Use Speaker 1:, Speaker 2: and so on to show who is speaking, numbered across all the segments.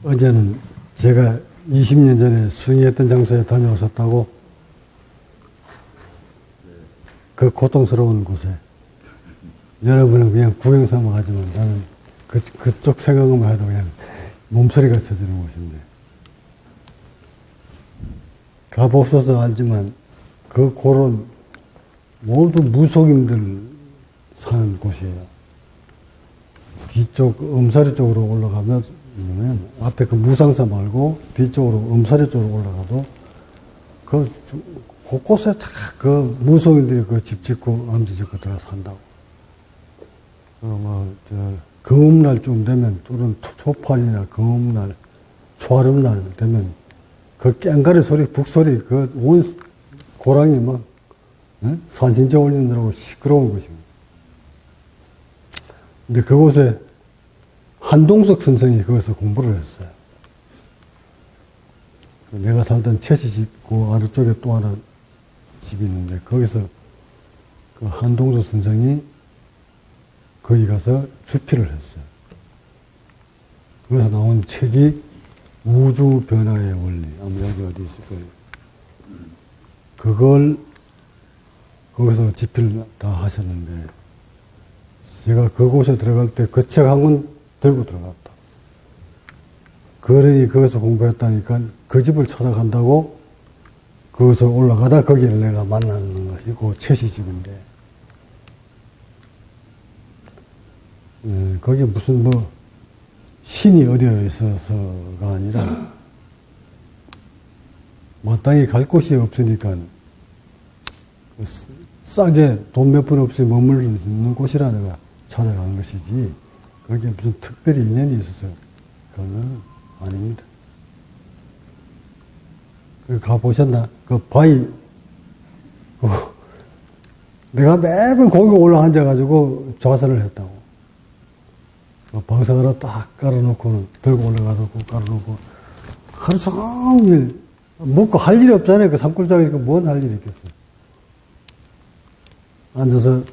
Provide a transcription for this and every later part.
Speaker 1: 어제는 제가 20년 전에 수행했던 장소에 다녀오셨다고? 그 고통스러운 곳에. 여러분은 그냥 구경 삼아 가지만 나는 그쪽 생각만 해도 그냥 몸소리가 쳐지는 곳인데. 가보셔서 알지만 그 골은 모두 무속인들 사는 곳이에요. 뒤쪽 엄사리 쪽으로 올라가면 앞에 그 무상사 말고 뒤쪽으로 엄사리 쪽으로 올라가도 그 곳곳에 다 그 무속인들이 그 집 짓고 암지 짓고 들어 산다고. 금음날쯤 되면 또는 초판이나 금음날, 초하름날 되면 그 깽가리 소리, 북소리, 그 온 고랑이 막 산신제 올리느라고 시끄러운 것입니다. 근데 그곳에 한동석 선생이 거기서 공부를 했어요. 내가 살던 채시집 그 아래쪽에 또 하나 집이 있는데 거기서 그 한동석 선생이 거기 가서 주필을 했어요. 거기서 나온 책이 우주 변화의 원리. 아마 여기 어디 있을 거예요. 그걸 거기서 집필을 다 하셨는데 제가 그곳에 들어갈 때 그 책 한 권 들고 들어갔다. 그러니 거기서 공부했다니까 그 집을 찾아간다고 거기서 올라가다 거기를 내가 만나는 것이고 채시집인데 거기 무슨 뭐 신이 어려 있어서가 아니라 마땅히 갈 곳이 없으니까 싸게 돈 몇 푼 없이 머무르는 곳이라 내가 찾아간 것이지 거기에 무슨 특별히 인연이 있어서 그건 아닙니다. 가보셨나? 그 바위 내가 매번 거기 올라앉아가지고 좌선을 했다고. 방석 하나 딱 깔아놓고는 들고 올라가서 깔아놓고 하루 종일 먹고 할 일이 없잖아요. 그 산골짜기니까 뭔 할 일이 있겠어. 앉아서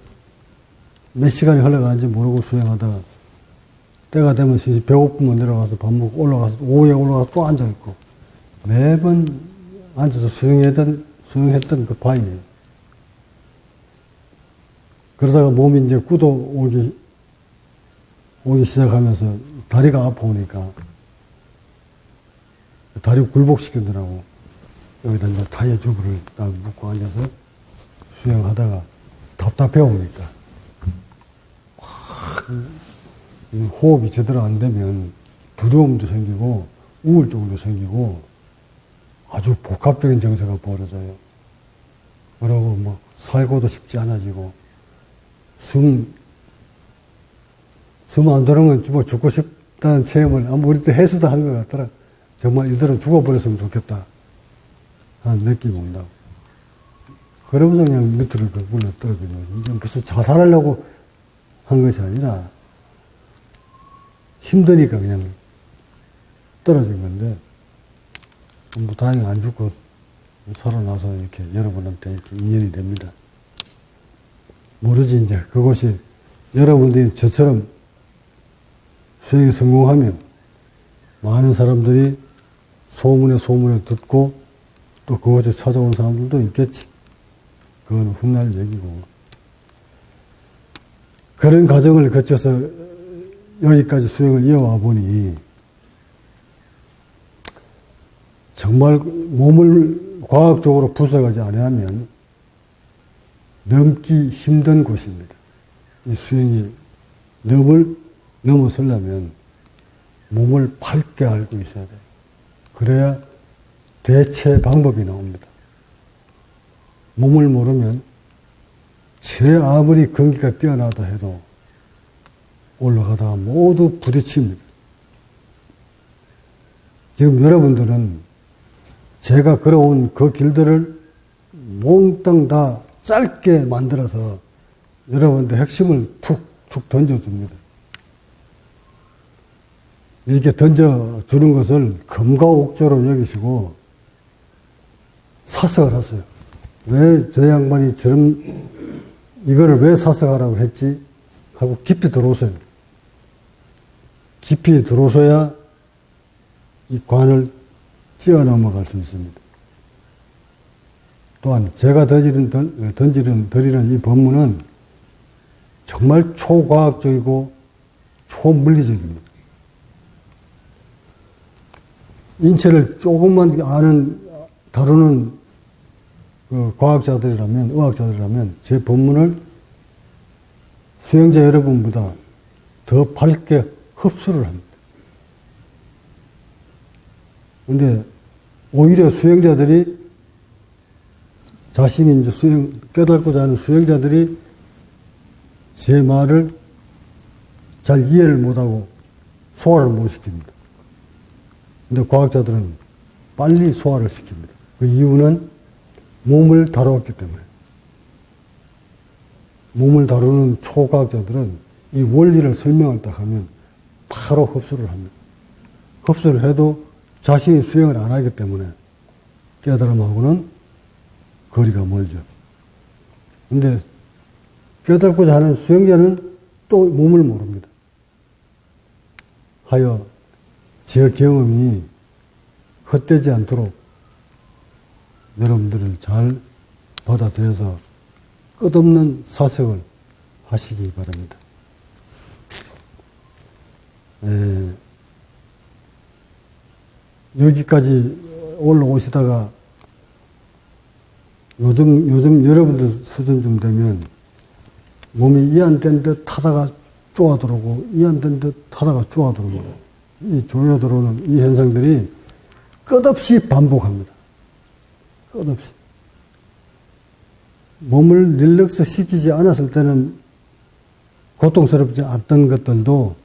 Speaker 1: 몇 시간이 흘러가는지 모르고 수행하다가 때가 되면 배고프면 내려가서 밥 먹고 올라가서 오후에 올라가서 또 앉아있고 매번 앉아서 수행했던 그 바위예요. 그러다가 몸이 이제 굳어 오기 시작하면서 다리가 아파오니까 다리 굴복시키더라고. 여기다 이제 타이어 주부를 딱 묶고 앉아서 수행하다가 답답해 오니까 호흡이 제대로 안 되면 두려움도 생기고 우울증도 생기고 아주 복합적인 증세가 벌어져요. 그러고 막 살고도 싶지 않아지고 숨 안 들으면 뭐 죽고 싶다는 체험을 아마 우리 때 해수도 한 것 같더라. 정말 이대로 죽어버렸으면 좋겠다 하는 느낌이 온다고. 그러면서 그냥 밑으로 굴러 떨어지면 이제 무슨 자살하려고 한 것이 아니라 힘드니까 그냥 떨어진 건데 뭐 다행히 안 죽고 살아나서 이렇게 여러분한테 이렇게 인연이 됩니다. 모르지 이제 그것이 여러분들이 저처럼 수행에 성공하면 많은 사람들이 소문에 듣고 또 그것을 찾아온 사람들도 있겠지. 그건 훗날 얘기고. 그런 과정을 거쳐서 여기까지 수행을 이어와 보니 정말 몸을 과학적으로 분석하지 않으면 넘기 힘든 곳입니다. 이 수행이 넘어서려면 몸을 밝게 알고 있어야 돼요. 그래야 대체 방법이 나옵니다. 몸을 모르면 제 아무리 근기가 뛰어나다 해도 올라가다가 모두 부딪힙니다. 지금 여러분들은 제가 걸어온 그 길들을 몽땅 다 짧게 만들어서 여러분들 핵심을 툭툭 던져줍니다. 이렇게 던져주는 것을 금과옥조로 여기시고 사석을 하세요. 왜 저 양반이 이거를 왜 사석하라고 했지? 하고 깊이 들어오세요. 깊이 들어오셔야 이 관을 뛰어넘어갈 수 있습니다. 또한 제가 드리는 이 법문은 정말 초과학적이고 초물리적입니다. 인체를 조금만 다루는 그 과학자들이라면, 의학자들이라면 제 법문을 수행자 여러분보다 더 밝게 흡수를 합니다. 근데 오히려 수행자들이 자신이 이제 깨닫고자 하는 수행자들이 제 말을 잘 이해를 못하고 소화를 못 시킵니다. 근데 과학자들은 빨리 소화를 시킵니다. 그 이유는 몸을 다루었기 때문에. 몸을 다루는 초과학자들은 이 원리를 설명을 딱 하면 바로 흡수를 합니다. 흡수를 해도 자신이 수행을 안 하기 때문에 깨달음하고는 거리가 멀죠. 근데 깨닫고자 하는 수행자는 또 몸을 모릅니다. 하여 제 경험이 헛되지 않도록 여러분들을 잘 받아들여서 끝없는 사색을 하시기 바랍니다. 여기까지 올라오시다가 요즘 여러분들 수준쯤 되면 몸이 이완된 듯 하다가 쪼아 들어오고 이완된 듯 하다가 쪼아 들어옵니다. 이 조여 들어오는 이 현상들이 끝없이 반복합니다. 끝없이. 몸을 릴렉스 시키지 않았을 때는 고통스럽지 않던 것들도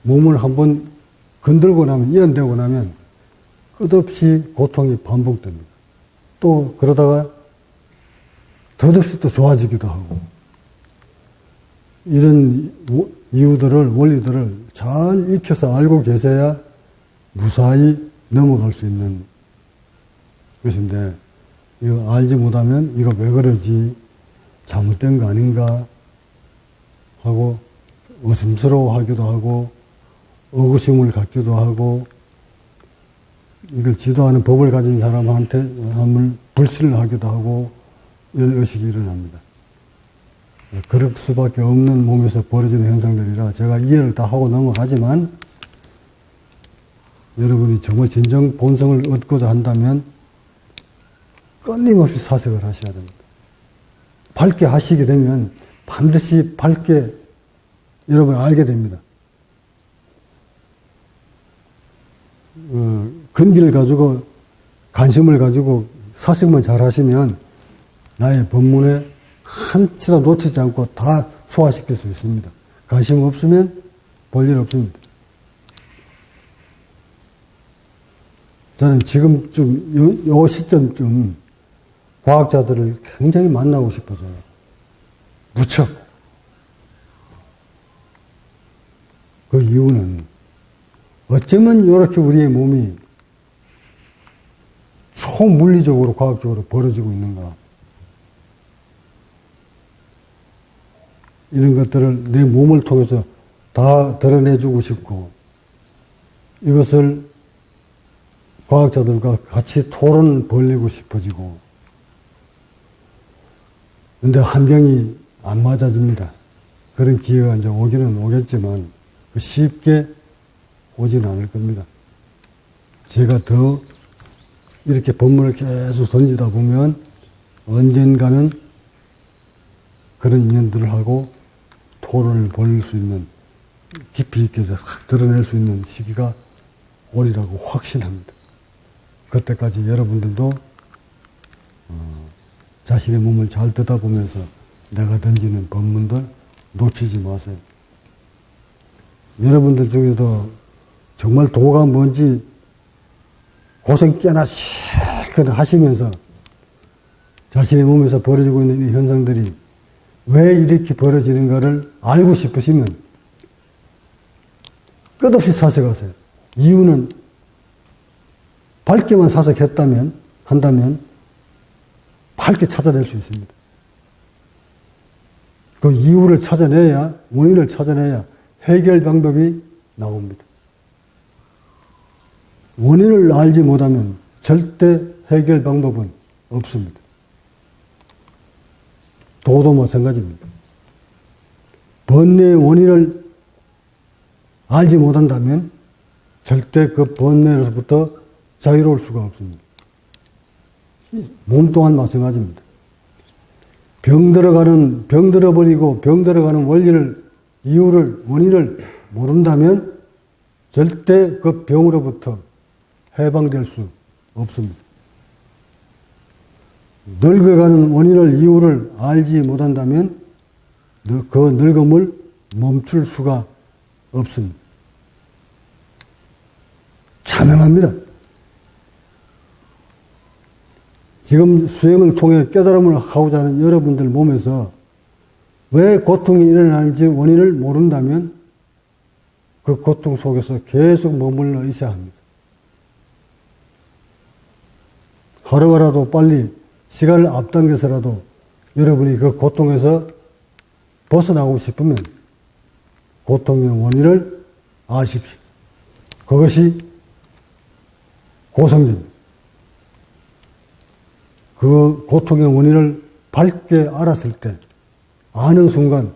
Speaker 1: 몸을 한번 건들고 나면, 이완되고 나면 끝없이 고통이 반복됩니다. 또 그러다가 덧없이 또 좋아지기도 하고, 이런 이유들을, 원리들을 잘 익혀서 알고 계셔야 무사히 넘어갈 수 있는 것인데, 이거 알지 못하면 이거 왜 그러지? 잘못된 거 아닌가? 하고 의심스러워 하기도 하고, 의구심을 갖기도 하고, 이걸 지도하는 법을 가진 사람한테 불신을 하기도 하고, 이런 의식이 일어납니다. 그럴 수밖에 없는 몸에서 벌어지는 현상들이라 제가 이해를 다 하고 넘어가지만, 여러분이 정말 진정 본성을 얻고자 한다면 끊임없이 사색을 하셔야 됩니다. 밝게 하시게 되면 반드시 밝게 여러분이 알게 됩니다. 근기를 가지고, 관심을 가지고 사색만 잘 하시면 나의 법문에 한치도 놓치지 않고 다 소화시킬 수 있습니다. 관심 없으면 볼일 없습니다. 저는 지금쯤, 요 시점쯤 과학자들을 굉장히 만나고 싶어져요. 무척. 그 이유는 어쩌면 이렇게 우리의 몸이 초물리적으로, 과학적으로 벌어지고 있는가. 이런 것들을 내 몸을 통해서 다 드러내주고 싶고, 이것을 과학자들과 같이 토론을 벌리고 싶어지고, 근데 한 병이 안 맞아집니다. 그런 기회가 이제 오기는 오겠지만, 쉽게 오지는 않을 겁니다. 제가 더 이렇게 법문을 계속 던지다 보면 언젠가는 그런 인연들을 하고 토론을 벌일 수 있는, 깊이 있게 확 드러낼 수 있는 시기가 오리라고 확신합니다. 그때까지 여러분들도 자신의 몸을 잘 듣다보면서 내가 던지는 법문들 놓치지 마세요. 여러분들 중에도 정말 도가 뭔지 고생 꽤나 실컷 하시면서 자신의 몸에서 벌어지고 있는 이 현상들이 왜 이렇게 벌어지는가를 알고 싶으시면 끝없이 사색하세요. 이유는 밝게만 한다면 밝게 찾아낼 수 있습니다. 그 이유를 찾아내야, 원인을 찾아내야 해결 방법이 나옵니다. 원인을 알지 못하면 절대 해결 방법은 없습니다. 도도 마찬가지입니다. 번뇌의 원인을 알지 못한다면 절대 그 번뇌로부터 자유로울 수가 없습니다. 몸 또한 마찬가지입니다. 병 들어버리고 병 들어가는 이유를, 원인을 모른다면 절대 그 병으로부터 해방될 수 없습니다. 늙어가는 원인을, 이유를 알지 못한다면 그 늙음을 멈출 수가 없습니다. 자명합니다. 지금 수행을 통해 깨달음을 하고자 하는 여러분들 몸에서 왜 고통이 일어나는지 원인을 모른다면 그 고통 속에서 계속 머물러 있어야 합니다. 하루라도 빨리 시간을 앞당겨서라도 여러분이 그 고통에서 벗어나고 싶으면 고통의 원인을 아십시오. 그것이 고성제입니다. 그 고통의 원인을 밝게 알았을 때 아는 순간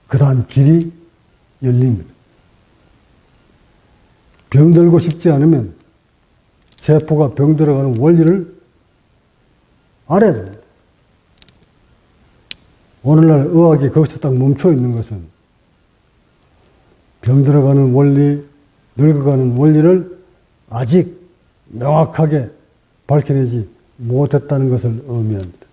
Speaker 1: 그 다음 길이 열립니다. 병들고 싶지 않으면 세포가 병들어가는 원리를 알아야 됩니다. 오늘날 의학이 거기서 딱 멈춰 있는 것은 병들어가는 원리, 늙어가는 원리를 아직 명확하게 밝혀내지 못했다는 것을 의미합니다.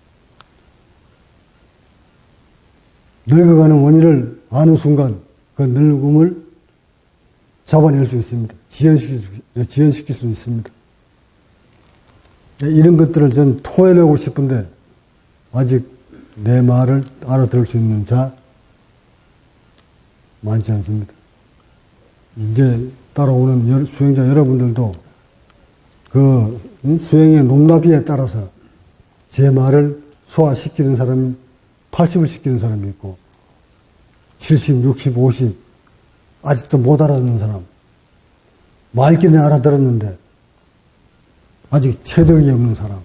Speaker 1: 늙어가는 원인을 아는 순간 그 늙음을 잡아낼 수 있습니다. 지연시킬 수 있습니다. 이런 것들을 저는 토해내고 싶은데 아직 내 말을 알아들을 수 있는 자 많지 않습니다. 이제 따라오는 수행자 여러분들도 그 수행의 높낮이에 따라서 제 말을 소화시키는 사람이 80을 시키는 사람이 있고 70, 60, 50 아직도 못 알아듣는 사람, 말귀는 알아들었는데 아직 체득이 없는 사람,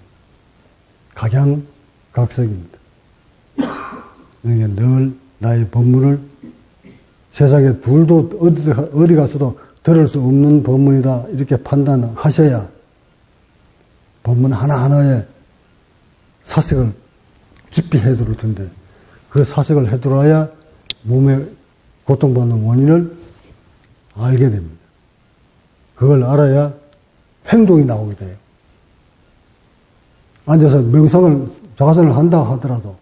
Speaker 1: 각양각색입니다. 그러니까 늘 나의 법문을 세상에 둘도 어디 가서도 들을 수 없는 법문이다 이렇게 판단하셔야 법문 하나하나에 사색을 깊이 해두를 텐데 그 사색을 해두어야 몸에 고통받는 원인을 알게 됩니다. 그걸 알아야 행동이 나오게 돼요. 앉아서 명상을, 좌선을 한다 하더라도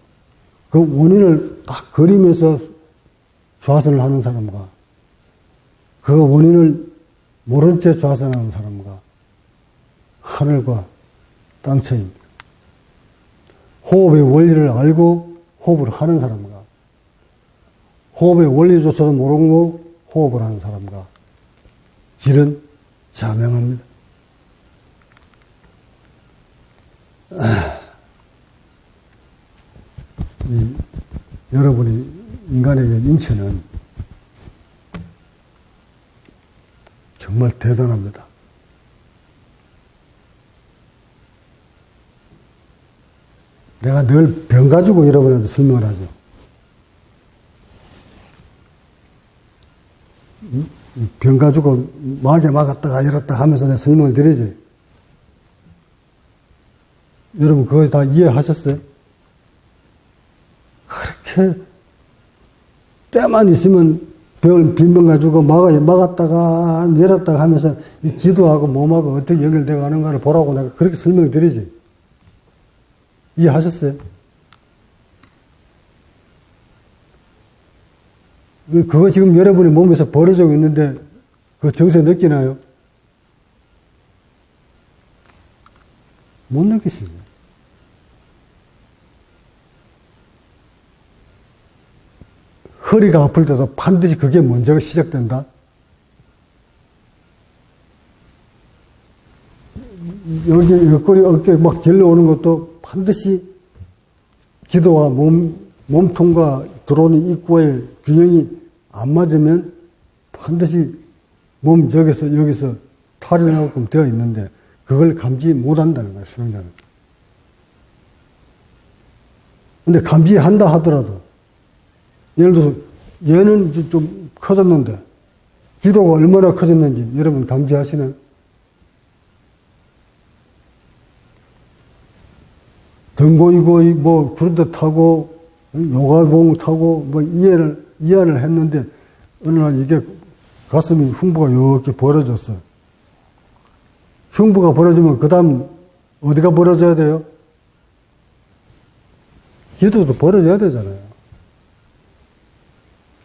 Speaker 1: 그 원인을 딱 그리면서 좌선을 하는 사람과 그 원인을 모른 채 좌선하는 사람과 하늘과 땅 차이입니다. 호흡의 원리를 알고 호흡을 하는 사람과 호흡의 원리조차도 모르고 호흡을 하는 사람과 길은 자명합니다. 여러분이 인간의 인체는 정말 대단합니다. 내가 늘 병 가지고 여러분한테 설명을 하죠. 병 가지고 막에 막았다가 열었다 하면서 내가 설명을 드리지. 여러분 그거 다 이해하셨어요? 그렇게 때만 있으면 빈병 가지고 막았다가 열었다가 하면서 이 기도하고 몸하고 어떻게 연결되어 가는가를 보라고 내가 그렇게 설명을 드리지. 이해하셨어요? 그거 지금 여러분의 몸에서 벌어지고 있는데 그 정세 느끼나요? 못 느끼시죠? 허리가 아플 때도 반드시 그게 먼저 시작된다? 여기 옆구리 어깨 막 길러오는 것도 반드시 기도와 몸통과 들어오는 입구의 균형이 안 맞으면 반드시 몸 여기서 탈이 나게끔 되어 있는데 그걸 감지 못한다는 거예요, 수용자는. 근데 감지한다 하더라도 예를 들어서 얘는 좀 커졌는데 기도가 얼마나 커졌는지 여러분 감지하시나요? 등고이고이 뭐 그런 데 타고 요가봉 타고 뭐 이해를 했는데 어느 날 이게 가슴이 흉부가 이렇게 벌어졌어. 흉부가 벌어지면 그 다음 어디가 벌어져야 돼요? 기도도 벌어져야 되잖아요.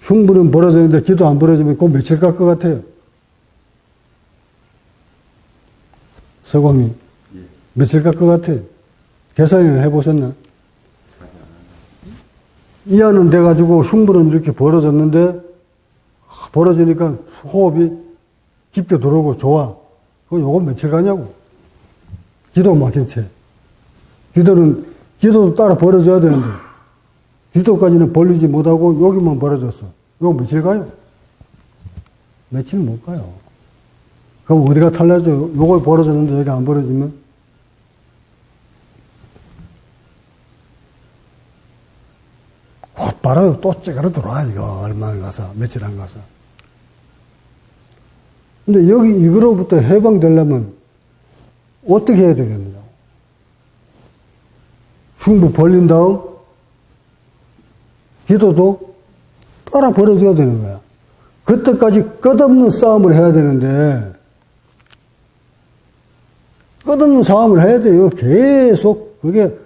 Speaker 1: 흉부는 벌어졌는데 기도 안 벌어지면 꼭 며칠 갈 것 같아요? 서광님, 며칠 갈 것 같아요? 계산을 해보셨나? 이하는 돼가지고 흉부는 이렇게 벌어졌는데 벌어지니까 호흡이 깊게 들어오고 좋아. 그거 요거 며칠 가냐고. 기도 막힌 채. 기도도 따라 벌어져야 되는데 기도까지는 벌리지 못하고 여기만 벌어졌어. 요거 며칠 가요? 며칠 못 가요. 그럼 어디가 탈라져? 요걸 벌어졌는데 여기 안 벌어지면 곧바로 또 찌그러 들어와, 이거. 얼마 안 가서, 며칠 안 가서. 근데 여기 이거로부터 해방되려면 어떻게 해야 되겠느냐. 흉부 벌린 다음, 기도도 따라 벌어져야 되는 거야. 그때까지 끝없는 싸움을 해야 되는데, 끝없는 싸움을 해야 돼요. 계속, 그게,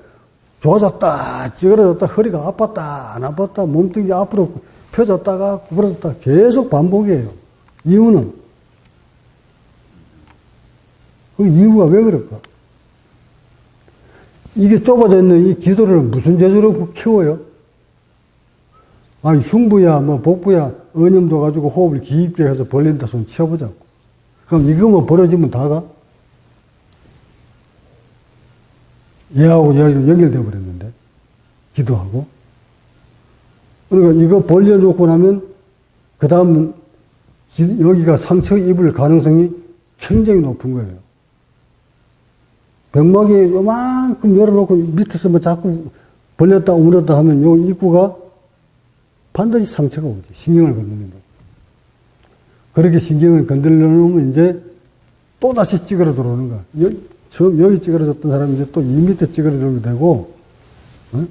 Speaker 1: 좋아졌다, 찌그러졌다, 허리가 아팠다, 안 아팠다, 몸뚱이 앞으로 펴졌다가 구부러졌다, 계속 반복이에요. 이유는? 그 이유가 왜 그럴까? 이게 좁아져 있는 이 기도를 무슨 재주로 키워요? 아니, 흉부야, 뭐, 복부야, 언염도 가지고 호흡을 깊게 해서 벌린다 손 치워보자고. 그럼 이거만 벌어지면 다가? 얘하고 연결되어 버렸는데, 기도하고. 그러니까 이거 벌려놓고 나면, 그 다음, 여기가 상처 입을 가능성이 굉장히 높은 거예요. 병막이 요만큼 열어놓고 밑에서 뭐 자꾸 벌렸다 오므렸다 하면 요 입구가 반드시 상처가 오지. 신경을 건드린다. 그렇게 신경을 건드려 놓으면 이제 또다시 찌그러 들어오는 거야. 여기 찌그러졌던 사람이 이제 또 이 밑에 찌그러 들어오게 되고,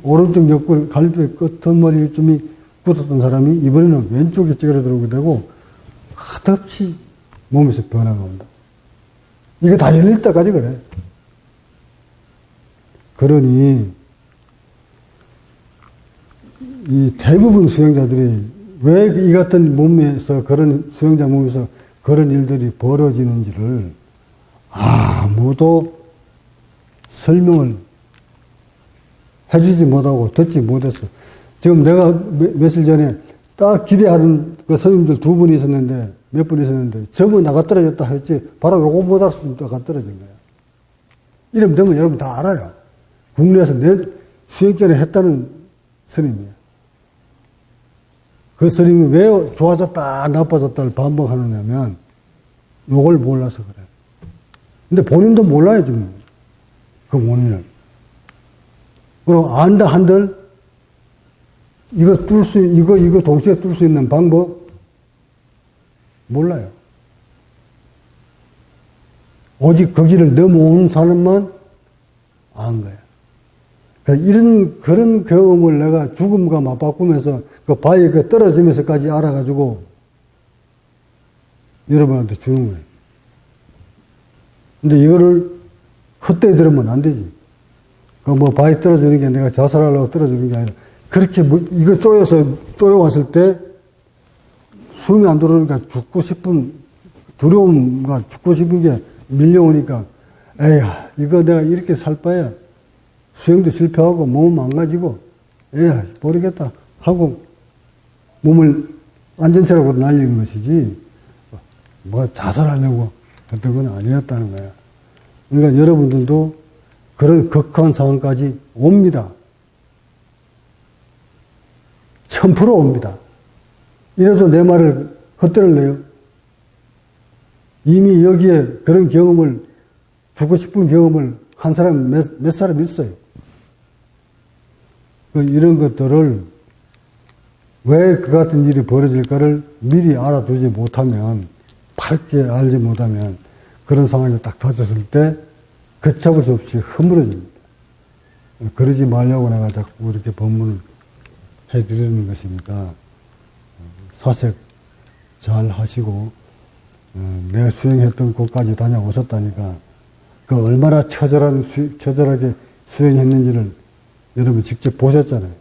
Speaker 1: 오른쪽 옆구리, 갈비 끝머리쯤이 굳었던 사람이 이번에는 왼쪽에 찌그러 들어오게 되고, 끝없이 몸에서 변화가 온다. 이게 다 열릴 때까지 그래. 그러니, 이 대부분 수행자들이 왜 이 같은 몸에서 수행자 몸에서 그런 일들이 벌어지는지를 아무도 설명을 해주지 못하고 듣지 못했어. 지금 내가 며칠 전에 딱 기대하는 그 스님들 두 분이 있었는데, 몇 분 있었는데, 저분 나가 떨어졌다 했지, 바로 요거 못 알았으면 나가 떨어진 거야. 이름 되면 여러분 다 알아요. 국내에서 수행전에 했다는 스님이야. 그 스님이 왜 좋아졌다, 나빠졌다를 반복하느냐면, 요걸 몰라서 그래. 근데 본인도 몰라요, 지금. 그 원인을. 그리고 안다 한들, 이거 동시에 뚫을 수 있는 방법? 몰라요. 오직 그 길을 넘어온 사람만 안 거야. 그러니까 그런 경험을 내가 죽음과 맞바꾸면서 그 바위에 떨어지면서까지 알아가지고 여러분한테 주는 거예요. 근데 이거를 헛되이 들으면 안 되지. 뭐 바위 떨어지는 게 내가 자살하려고 떨어지는 게 아니라 그렇게 이거 쪼여왔을 때 숨이 안 들어오니까 죽고 싶은 두려움과 죽고 싶은 게 밀려오니까 에야 이거 내가 이렇게 살 바야 수행도 실패하고 몸은 망가지고 에야 모르겠다 하고 몸을 안전체라고 날리는 것이지 뭐 자살하려고 했던 건 아니었다는 거야. 그러니까 여러분들도 그런 극한 상황까지 옵니다. 1000% 옵니다. 이래도 내 말을 헛들을래요? 이미 여기에 그런 경험을, 죽고 싶은 경험을 한 사람, 몇 사람 있어요. 이런 것들을 왜 그 같은 일이 벌어질까를 미리 알아두지 못하면, 밝게 알지 못하면 그런 상황이 딱 터졌을 때 걷잡을 수 없이 허물어집니다. 그러지 말려고 내가 자꾸 이렇게 법문을 해드리는 것이니까 사색 잘 하시고, 내가 수행했던 곳까지 다녀오셨다니까 그 얼마나 처절하게 수행했는지를 여러분 직접 보셨잖아요.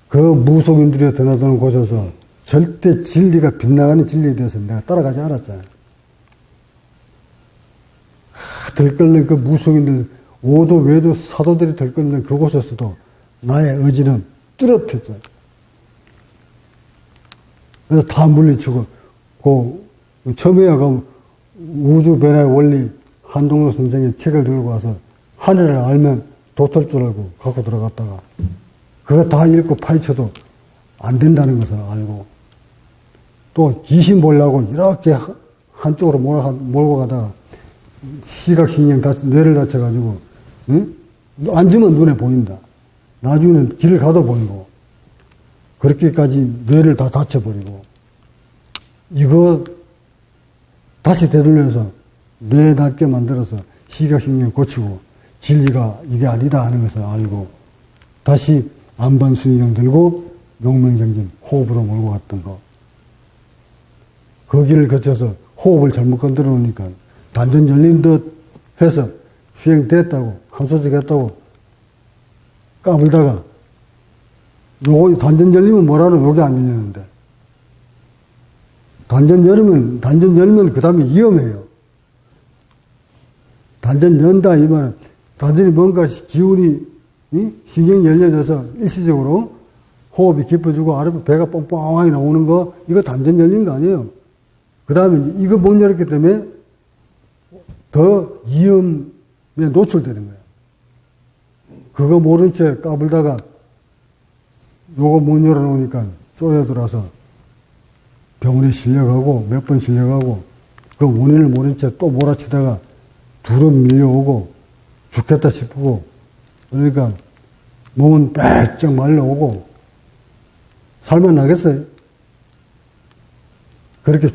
Speaker 1: 그 무속인들이 드나드는 곳에서 절대 진리가 빗나가는 진리에 대해서 내가 따라가지 않았잖아요. 들끓는 그 무속인들, 오도 외도 사도들이 들끓는 그곳에서도 나의 의지는 뚜렷했잖아요. 그래서 다 물리치고, 처음에 우주 변화의 원리 한동로 선생이 책을 들고 와서 하늘을 알면 도탈 줄 알고 갖고 들어갔다가 그거 다 읽고 파헤쳐도 안 된다는 것을 알고, 또 귀신 보려고 이렇게 한쪽으로 몰고 가다가 시각신경 뇌를 다쳐가지고, 응? 앉으면 눈에 보인다. 나중에는 길을 가도 보이고, 그렇게까지 뇌를 다 다쳐버리고, 이거 다시 되돌려서 뇌 낫게 만들어서 시각신경 고치고 진리가 이게 아니다 하는 것을 알고 다시 안반수인경 들고 용맹정진 호흡으로 몰고 갔던 거. 그 길을 거쳐서 호흡을 잘못 건드려 놓으니까 단전 열린 듯 해서 수행됐다고, 한소식 했다고 까불다가 요거 단전 열리면 뭐라는 여기 안 열리는데, 단전 열면 그 다음에 위험해요. 단전 연다 이 말은 단전이 뭔가 기운이, 신경이 열려져서 일시적으로 호흡이 깊어지고 아래 배가 뻥뻥하게 나오는 거, 이거 단전 열린 거 아니에요. 그 다음에 이거 못 열었기 때문에 더 위험에 노출되는 거예요. 그거 모른 채 까불다가 요거 못 열어놓으니까 쪼여들어서 병원에 실려가고 몇 번 실려가고 그 원인을 모른 채 또 몰아치다가 두름 밀려오고 죽겠다 싶고, 그러니까 몸은 빼쩍 말려오고 살만 나겠어요? 그렇게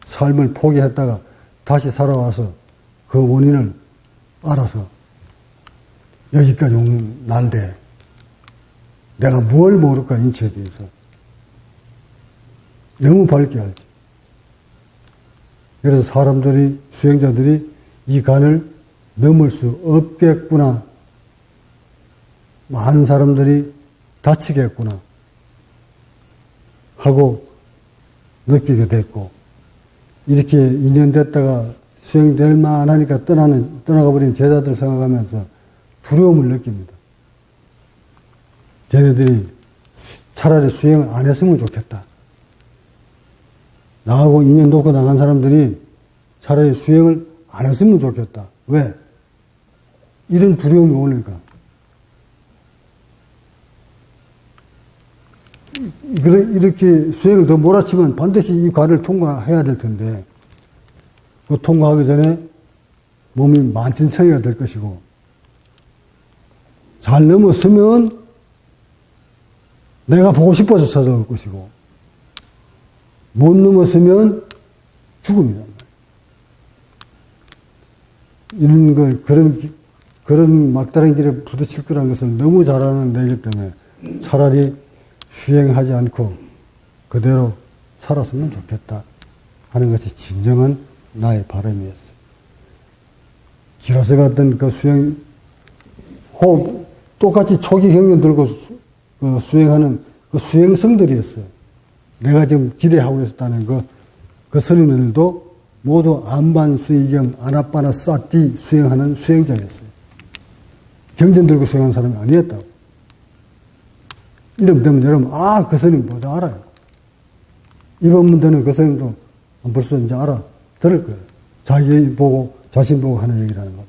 Speaker 1: 삶을 포기했다가 다시 살아와서 그 원인을 알아서 여기까지 온 난데 내가 뭘 모를까, 인체에 대해서. 너무 밝게 알지. 그래서 사람들이, 수행자들이 이 간을 넘을 수 없겠구나. 많은 사람들이 다치겠구나 하고 느끼게 됐고, 이렇게 2년 됐다가 수행될 만하니까 떠나가 버린 제자들 생각하면서 두려움을 느낍니다. 쟤네들이 차라리 수행을 안 했으면 좋겠다. 나하고 인연 놓고 나간 사람들이 차라리 수행을 안 했으면 좋겠다. 왜? 이런 두려움이 오니까. 이렇게 수행을 더 몰아치면 반드시 이 관을 통과해야 될 텐데, 그 통과하기 전에 몸이 만천창이가 될 것이고, 잘 넘었으면 내가 보고 싶어서 찾아올 것이고, 못 넘었으면 죽음이란 말이에요. 이런 거, 그런 막다른 길에 부딪힐 거라는 것을 너무 잘 아는 내기 때문에 차라리 수행하지 않고 그대로 살았으면 좋겠다 하는 것이 진정한 나의 바람이었어요. 길어서 갔던 그 수행, 호흡, 똑같이 초기 경련 들고 수행하는 그 수행성들이었어요. 내가 지금 기대하고 있었다는 그 스님들도 모두 안반수이경, 아나빠나 싸띠 수행하는 수행자였어요. 경전 들고 수행하는 사람이 아니었다고. 이름 되면 여러분, 그 스님 뭐다 알아요. 이번 되는 그 스님도 벌써 이제 들을 거예요. 자기 보고, 자신 보고 하는 얘기라는 거.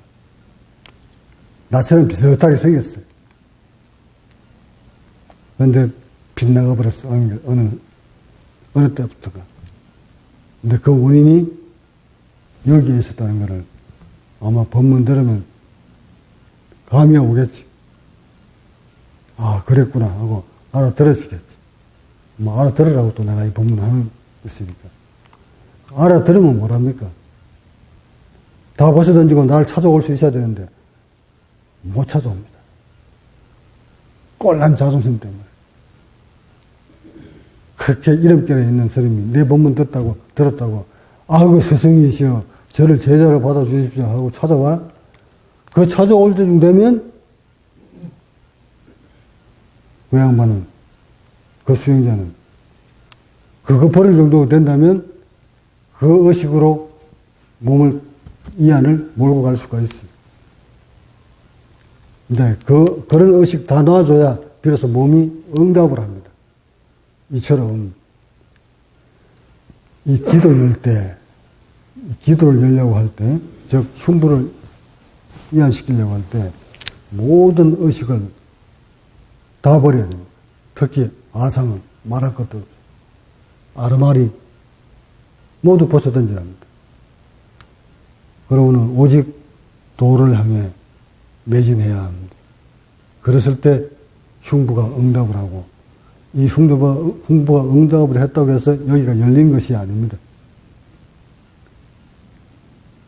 Speaker 1: 나처럼 비슷하게 생겼어요. 그런데 빗나가 버렸어. 어느 때부터가. 근데 그 원인이 여기에 있었다는 것을 아마 법문 들으면 감이 오겠지. 아, 그랬구나 하고 알아들으시겠지. 뭐 알아들으라고 또 내가 이 법문을 하는 것이니까. 알아들으면 뭐랍니까? 다 벗어 던지고 나를 찾아올 수 있어야 되는데 못 찾아옵니다. 꼴난 자존심 때문에. 그렇게 이름결에 있는 스님이 내 법문 들었다고 아이고 스승이시여 저를 제자로 받아주십시오 하고 찾아와. 그 찾아올 때쯤 되면 그 양반은, 그 수행자는 그거 버릴 정도가 된다면 그 의식으로 몸을, 이 안을 몰고 갈 수가 있어요. 근데 그런 의식 다 놔줘야 비로소 몸이 응답을 합니다. 이처럼 이 기도 열 때, 기도를 열려고 할 때, 즉 흉부를 이완시키려고 할 때 모든 의식을 다 버려야 됩니다. 특히 아상은 말할 것도 없고 아르마리 모두 벗어 던져야 합니다. 그러고는 오직 도를 향해 매진해야 합니다. 그랬을 때 흉부가 응답을 하고, 이 흉부가 응답을 했다고 해서 여기가 열린 것이 아닙니다.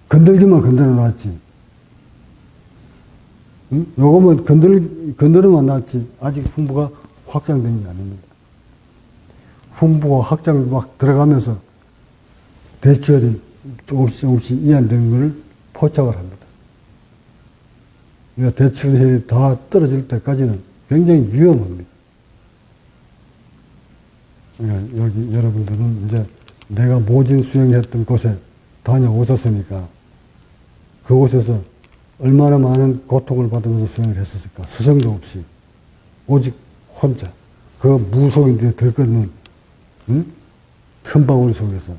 Speaker 1: 건들기만 건드려 놨지. 응? 요거면 건드려만 놨지. 아직 흉부가 확장된 게 아닙니다. 흉부가 확장 막 들어가면서 대추혈이 조금씩 이완되는 것을 포착을 합니다. 그러니까 대추혈이 다 떨어질 때까지는 굉장히 위험합니다. 그러니까 여기 여러분들은 이제 내가 모진 수행했던 곳에 다녀오셨으니까 그곳에서 얼마나 많은 고통을 받으면서 수행을 했었을까. 스승도 없이 오직 혼자 그 무속인들이 들끓는 틈바구니 속에서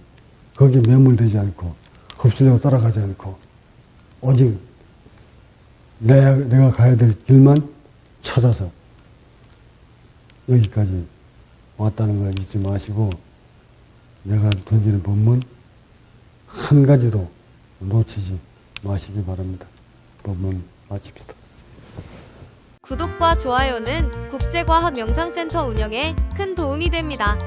Speaker 1: 거기에 매몰되지 않고 흡수되고 따라가지 않고 오직 내가 가야 될 길만 찾아서 여기까지 왔다는 걸 잊지 마시고, 내가 던지는 법문 한 가지도 놓치지 마시기 바랍니다. 법문 마칩시다.
Speaker 2: 구독과 좋아요는 국제과학명상센터 운영에 큰 도움이 됩니다.